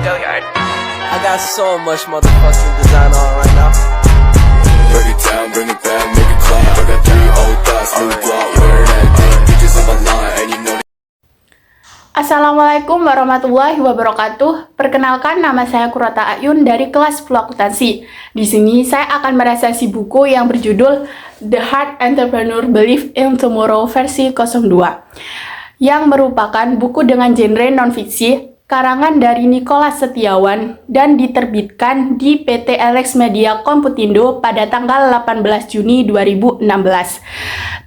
I got so much motherfucking design on right now. Break it down, bring it back, make it clap. I got 3 old thoughts, new block, wear that thing. Bitches on my line, and you know. Assalamualaikum warahmatullahi wabarakatuh. Perkenalkan, nama saya Kurata Ayun dari kelas Flow Akuntansi. Di sini saya akan meresensi buku yang berjudul The Hard Entrepreneur Believe in Tomorrow versi 02, yang merupakan buku dengan genre non-fiksi, karangan dari Nicholas Setiawan, dan diterbitkan di PT Alex Media Komputindo pada tanggal 18 Juni 2016.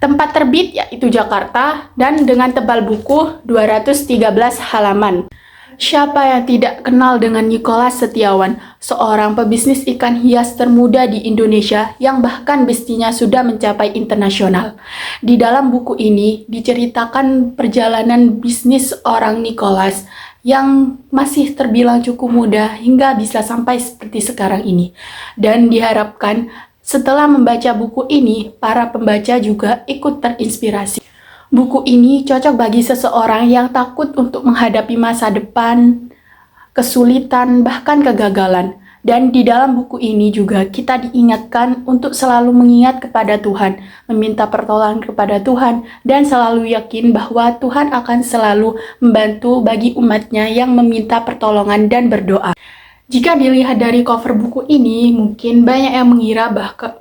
Tempat terbit yaitu Jakarta, dan dengan tebal buku 213 halaman. Siapa yang tidak kenal dengan Nicholas Setiawan, seorang pebisnis ikan hias termuda di Indonesia yang bahkan bisnisnya sudah mencapai internasional. Di dalam buku ini diceritakan perjalanan bisnis orang Nicholas yang masih terbilang cukup muda hingga bisa sampai seperti sekarang ini. Dan diharapkan setelah membaca buku ini, para pembaca juga ikut terinspirasi. Buku ini cocok bagi seseorang yang takut untuk menghadapi masa depan, kesulitan, bahkan kegagalan. Dan di dalam buku ini juga kita diingatkan untuk selalu mengingat kepada Tuhan, meminta pertolongan kepada Tuhan, dan selalu yakin bahwa Tuhan akan selalu membantu bagi umatnya yang meminta pertolongan dan berdoa. Jika dilihat dari cover buku ini, mungkin banyak yang mengira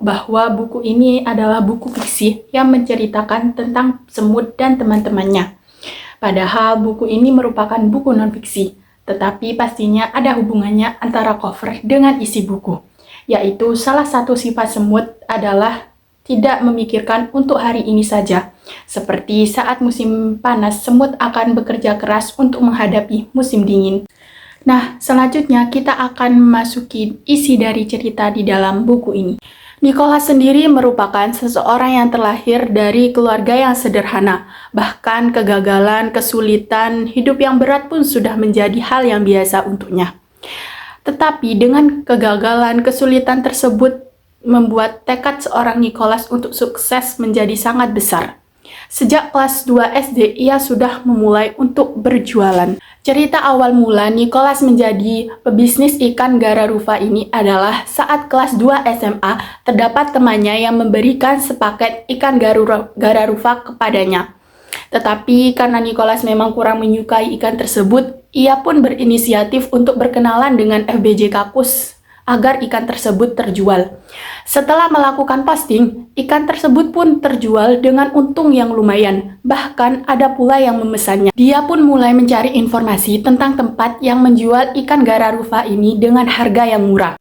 bahwa buku ini adalah buku fiksi yang menceritakan tentang semut dan teman-temannya. Padahal buku ini merupakan buku non-fiksi, tetapi pastinya ada hubungannya antara cover dengan isi buku, yaitu salah satu sifat semut adalah tidak memikirkan untuk hari ini saja. Seperti saat musim panas, semut akan bekerja keras untuk menghadapi musim dingin. Nah, selanjutnya kita akan memasuki isi dari cerita di dalam buku ini. Nicholas sendiri merupakan seseorang yang terlahir dari keluarga yang sederhana. Bahkan kegagalan, kesulitan, hidup yang berat pun sudah menjadi hal yang biasa untuknya. Tetapi dengan kegagalan, kesulitan tersebut membuat tekad seorang Nicholas untuk sukses menjadi sangat besar. Sejak kelas 2 SD, ia sudah memulai untuk berjualan. Cerita awal mula Nicholas menjadi pebisnis ikan Gararufa ini adalah saat kelas 2 SMA, terdapat temannya yang memberikan sepaket ikan Gararufa kepadanya. Tetapi karena Nicholas memang kurang menyukai ikan tersebut, ia pun berinisiatif untuk berkenalan dengan FBJ Kakus agar ikan tersebut terjual. Setelah melakukan posting, ikan tersebut pun terjual dengan untung yang lumayan. Bahkan ada pula yang memesannya. Dia pun mulai mencari informasi tentang tempat yang menjual ikan Gararufa ini dengan harga yang murah.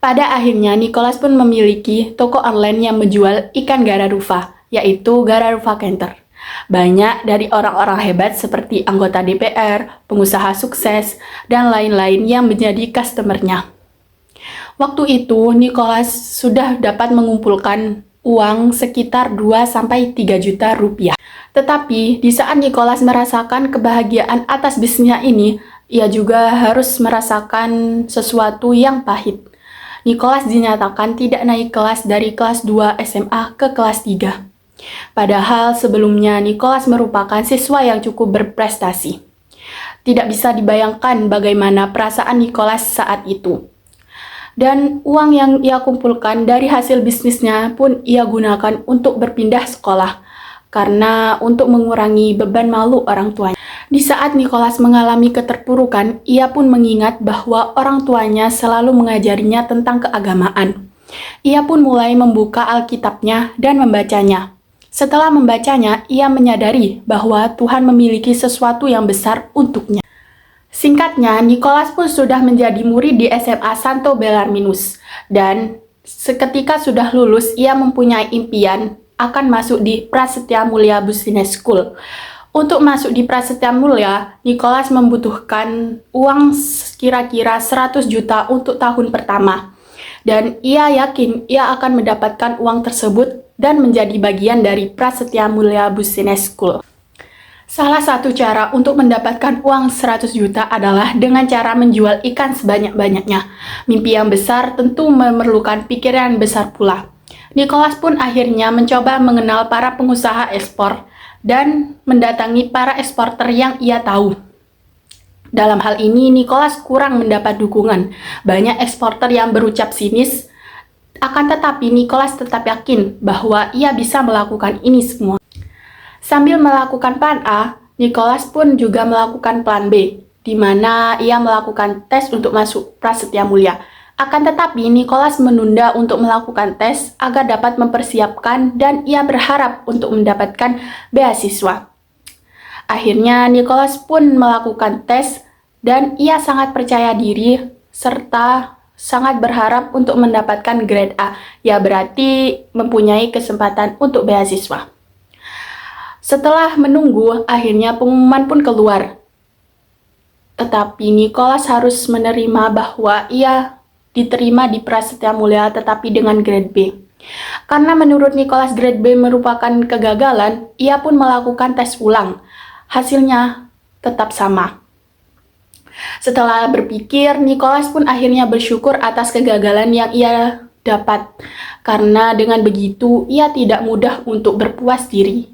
Pada akhirnya, Nicholas pun memiliki toko online yang menjual ikan Gararufa, yaitu Gararufa Counter. Banyak dari orang-orang hebat seperti anggota DPR, pengusaha sukses, dan lain-lain yang menjadi customer-nya. Waktu itu, Nicholas sudah dapat mengumpulkan uang sekitar 2-3 juta rupiah. Tetapi, di saat Nicholas merasakan kebahagiaan atas bisnisnya ini, ia juga harus merasakan sesuatu yang pahit. Nicholas dinyatakan tidak naik kelas dari kelas 2 SMA ke kelas 3. Padahal sebelumnya Nicholas merupakan siswa yang cukup berprestasi. Tidak bisa dibayangkan bagaimana perasaan Nicholas saat itu. Dan uang yang ia kumpulkan dari hasil bisnisnya pun ia gunakan untuk berpindah sekolah, karena untuk mengurangi beban malu orang tuanya. Di saat Nicholas mengalami keterpurukan, ia pun mengingat bahwa orang tuanya selalu mengajarinya tentang keagamaan. Ia pun mulai membuka Alkitabnya dan membacanya. Setelah membacanya, ia menyadari bahwa Tuhan memiliki sesuatu yang besar untuknya. Singkatnya, Nicholas pun sudah menjadi murid di SMA Santo Bellarminus, dan seketika sudah lulus, ia mempunyai impian akan masuk di Prasetya Mulia Business School. Untuk masuk di Prasetya Mulia, Nicholas membutuhkan uang kira-kira 100 juta untuk tahun pertama, dan ia yakin ia akan mendapatkan uang tersebut dan menjadi bagian dari Prasetya Mulia Business School. Salah satu cara untuk mendapatkan uang 100 juta adalah dengan cara menjual ikan sebanyak-banyaknya. Mimpi yang besar tentu memerlukan pikiran besar pula. Nicholas pun akhirnya mencoba mengenal para pengusaha ekspor dan mendatangi para eksporter yang ia tahu. Dalam hal ini, Nicholas kurang mendapat dukungan. Banyak eksporter yang berucap sinis, akan tetapi Nicholas tetap yakin bahwa ia bisa melakukan ini semua. Sambil melakukan plan A, Nicholas pun juga melakukan plan B, di mana ia melakukan tes untuk masuk Prasetya Mulia. Akan tetapi, Nicholas menunda untuk melakukan tes agar dapat mempersiapkan dan ia berharap untuk mendapatkan beasiswa. Akhirnya, Nicholas pun melakukan tes dan ia sangat percaya diri serta sangat berharap untuk mendapatkan grade A. Ya berarti mempunyai kesempatan untuk beasiswa. Setelah menunggu, akhirnya pengumuman pun keluar. Tetapi Nicholas harus menerima bahwa ia diterima di Prasetya Mulia tetapi dengan grade B. Karena menurut Nicholas grade B merupakan kegagalan, ia pun melakukan tes ulang. Hasilnya tetap sama. Setelah berpikir, Nicholas pun akhirnya bersyukur atas kegagalan yang ia dapat. Karena dengan begitu, ia tidak mudah untuk berpuas diri.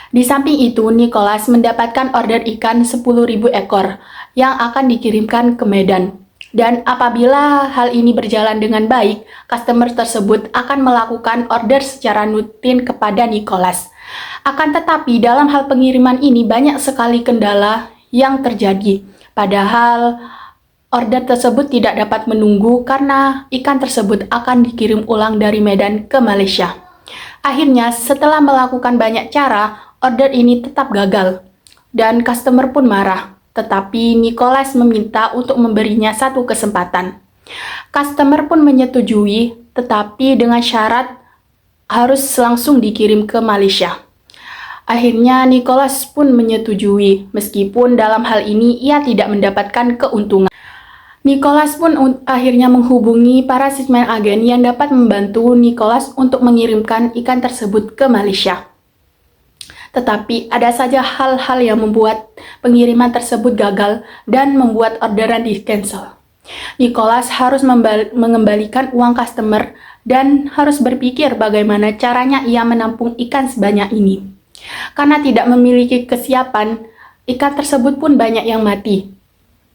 Di samping itu, Nicholas mendapatkan order ikan 10.000 ekor yang akan dikirimkan ke Medan. Dan apabila hal ini berjalan dengan baik, customer tersebut akan melakukan order secara rutin kepada Nicholas. Akan tetapi, dalam hal pengiriman ini banyak sekali kendala yang terjadi. Padahal, order tersebut tidak dapat menunggu karena ikan tersebut akan dikirim ulang dari Medan ke Malaysia. Akhirnya, setelah melakukan banyak cara, order ini tetap gagal. Dan customer pun marah. Tetapi Nicholas meminta untuk memberinya satu kesempatan. Customer pun menyetujui, tetapi dengan syarat harus langsung dikirim ke Malaysia. Akhirnya Nicholas pun menyetujui, meskipun dalam hal ini ia tidak mendapatkan keuntungan. Nicholas pun akhirnya menghubungi para shipment agen yang dapat membantu Nicholas untuk mengirimkan ikan tersebut ke Malaysia. Tetapi ada saja hal-hal yang membuat pengiriman tersebut gagal dan membuat orderan di-cancel. Nicholas harus mengembalikan uang customer dan harus berpikir bagaimana caranya ia menampung ikan sebanyak ini. Karena tidak memiliki kesiapan, ikan tersebut pun banyak yang mati.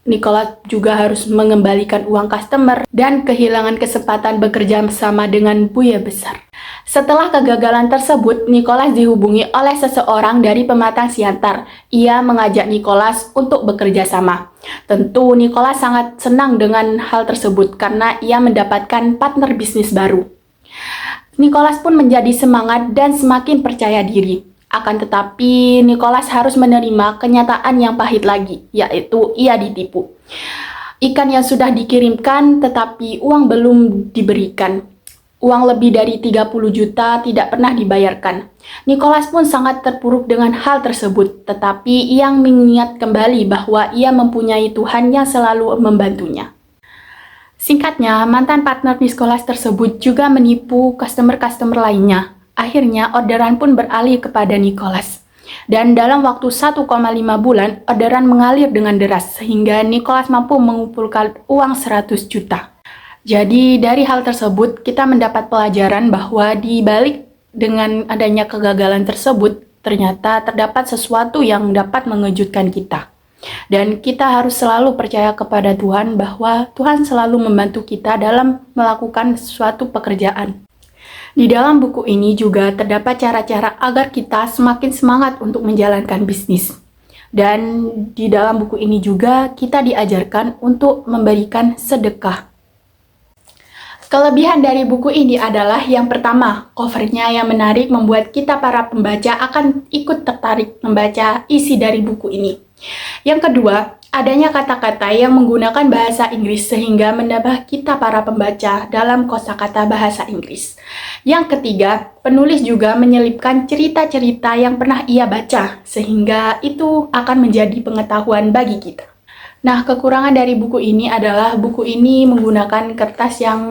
Nicholas juga harus mengembalikan uang customer dan kehilangan kesempatan bekerja sama dengan buaya besar. Setelah kegagalan tersebut, Nicholas dihubungi oleh seseorang dari pematang siantar. Ia mengajak Nicholas untuk bekerja sama. Tentu Nicholas sangat senang dengan hal tersebut karena ia mendapatkan partner bisnis baru. Nicholas pun menjadi semangat dan semakin percaya diri. Akan tetapi, Nicholas harus menerima kenyataan yang pahit lagi, yaitu ia ditipu. Ikan yang sudah dikirimkan tetapi uang belum diberikan. Uang lebih dari 30 juta tidak pernah dibayarkan. Nicholas pun sangat terpuruk dengan hal tersebut, tetapi ia mengingat kembali bahwa ia mempunyai Tuhan yang selalu membantunya. Singkatnya, mantan partner Nicholas tersebut juga menipu customer-customer lainnya. Akhirnya, orderan pun beralih kepada Nicholas. Dan dalam waktu 1,5 bulan, orderan mengalir dengan deras, sehingga Nicholas mampu mengumpulkan uang 100 juta. Jadi, dari hal tersebut, kita mendapat pelajaran bahwa di balik dengan adanya kegagalan tersebut, ternyata terdapat sesuatu yang dapat mengejutkan kita. Dan kita harus selalu percaya kepada Tuhan bahwa Tuhan selalu membantu kita dalam melakukan suatu pekerjaan. Di dalam buku ini juga terdapat cara-cara agar kita semakin semangat untuk menjalankan bisnis. Dan di dalam buku ini juga kita diajarkan untuk memberikan sedekah. Kelebihan dari buku ini adalah yang pertama, covernya yang menarik membuat kita para pembaca akan ikut tertarik membaca isi dari buku ini. Yang kedua, adanya kata-kata yang menggunakan bahasa Inggris sehingga menambah kita para pembaca dalam kosakata bahasa Inggris. Yang ketiga, penulis juga menyelipkan cerita-cerita yang pernah ia baca sehingga itu akan menjadi pengetahuan bagi kita. Nah, kekurangan dari buku ini adalah buku ini menggunakan kertas yang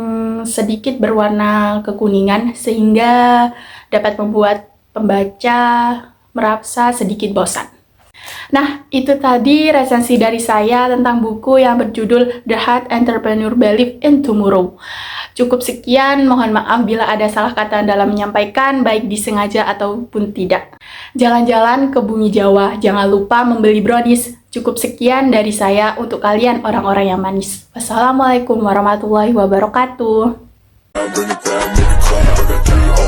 sedikit berwarna kekuningan sehingga dapat membuat pembaca merasa sedikit bosan. Nah, itu tadi resensi dari saya tentang buku yang berjudul The Hard Entrepreneur Believe in Tomorrow. Cukup sekian, mohon maaf bila ada salah kata dalam menyampaikan, baik disengaja ataupun tidak. Jalan-jalan ke bumi Jawa, jangan lupa membeli brownies. Cukup sekian dari saya untuk kalian orang-orang yang manis. Wassalamualaikum warahmatullahi wabarakatuh. Bring it back, make it clap. I got 3